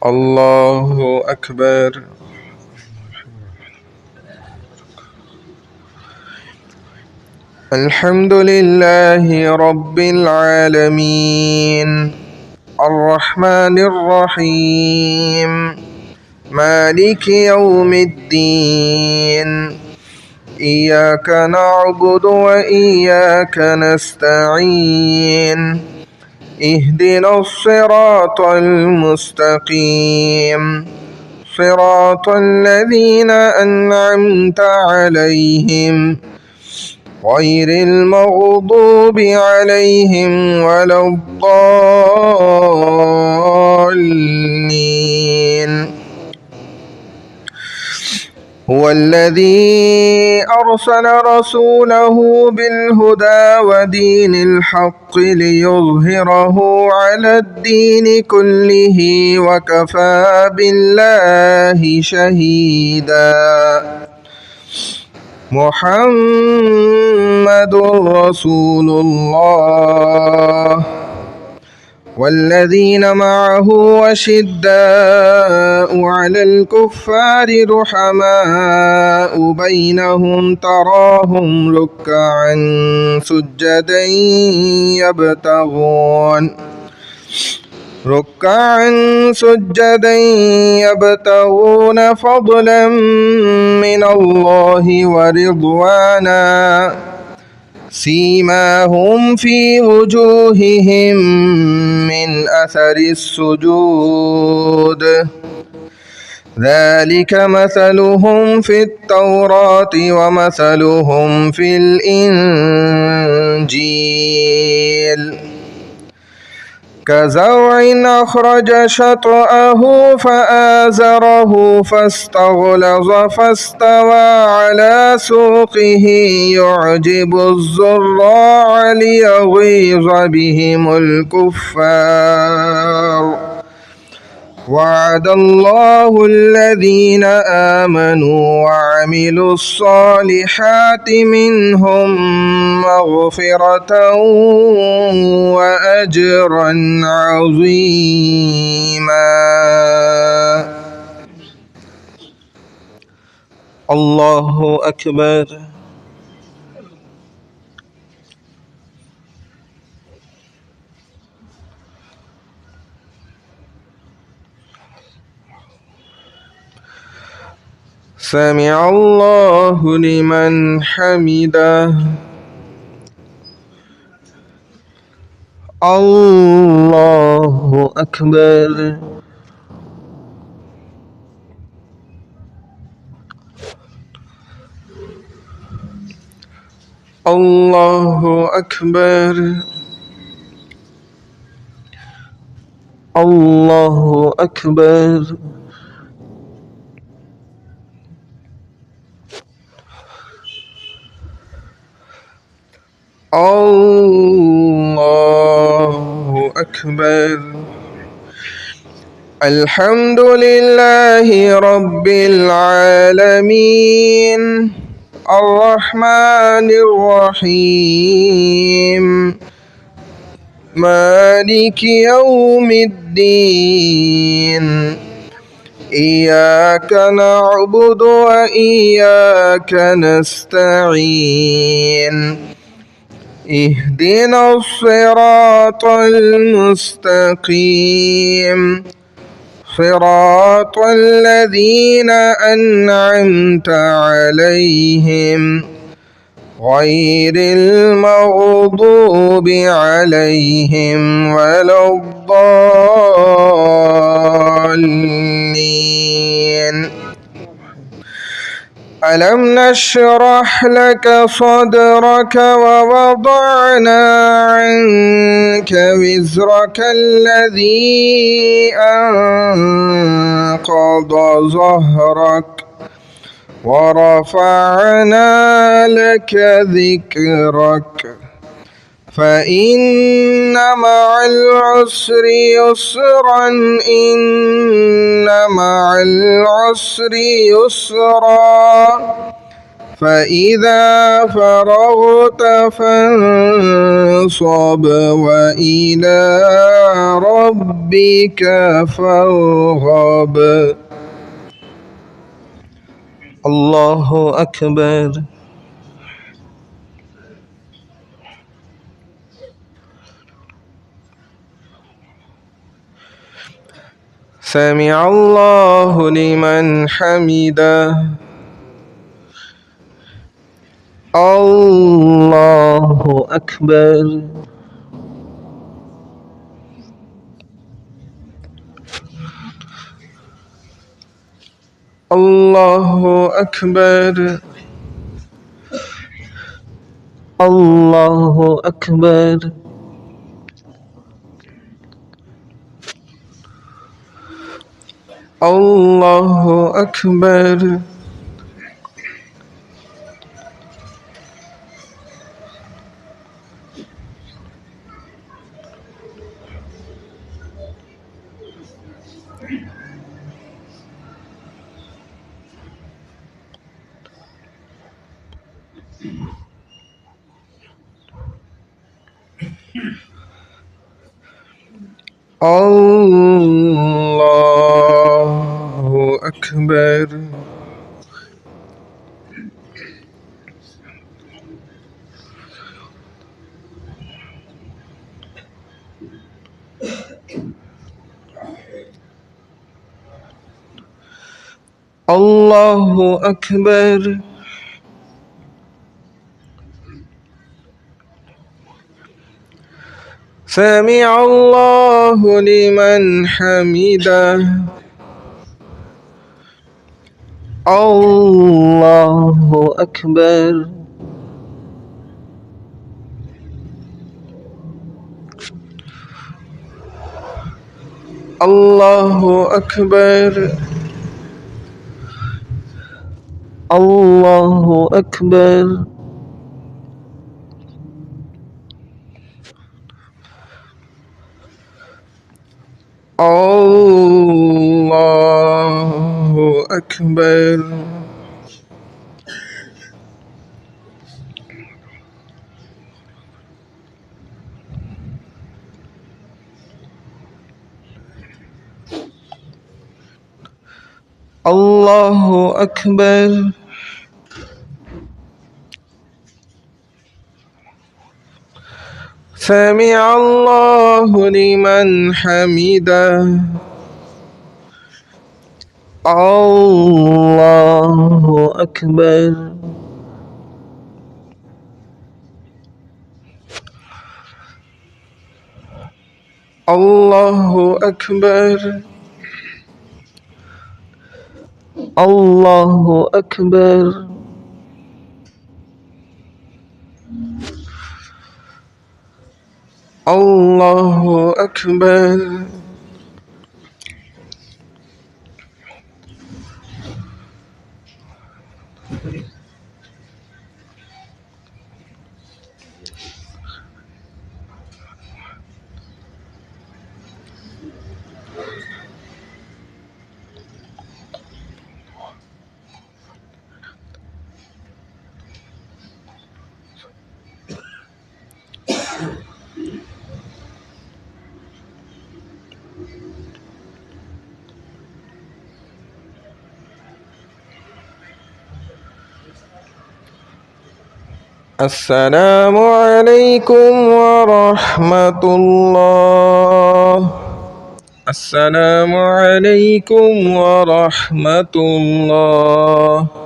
الله أكبر. الحمد لله رب العالمين الرحمن الرحيم مالك يوم الدين إياك نعبد وإياك نستعين اهدنا الصراط المستقيم صراط الذين أنعمت عليهم غير المغضوب عليهم ولا الضالين. هو الذي أرسل رسوله بالهدى ودين الحق ليظهره على الدين كله وكفى بالله شهيدا. محمد رسول الله والذين معه وشداء على الكفار رحماء بينهم تراهم ركعا سجدا يبتغون فضلا من الله ورضوانا سيماهم في وجوههم من أثر السجود ذلك مثلهم في التوراة ومثلهم في الإنجيل كزرع أخرج شطأه فآزره فاستغلظ فاستوى على سوقه يعجب الزراع ليغيظ بهم الكفار. وعد الله الذين آمنوا وعملوا الصالحات منهم مغفرة وأجرا عظيما. الله أكبر. سمع الله لمن حمده. الله أكبر. الله أكبر. الله أكبر. الله أكبر. الحمد لله رب العالمين الرحمن الرحيم مالك يوم الدين إياك نعبد وإياك نستعين اهدنا الصراط المستقيم صراط الذين أنعمت عليهم غير المغضوب عليهم ولا الضالين. ألم نشرح لك صدرك ووضعنا عنك وزرك الذي أنقض ظهرك ورفعنا لك ذكرك فإن مع العسر يسرا إن مع العسر يسرا فإذا فرغت فانصب وإلى ربك فارغب. الله أكبر. سمع الله لمن حمده. الله أكبر. الله أكبر. الله أكبر. الله أكبر. الله أكبر. الله أكبر. سمع الله لمن حمده. الله أكبر. الله أكبر. الله أكبر. الله أكبر. الله أكبر. سمع الله لمن حمده. الله أكبر. الله أكبر. الله أكبر. الله أكبر. السلام عليكم ورحمة الله. السلام عليكم ورحمة الله.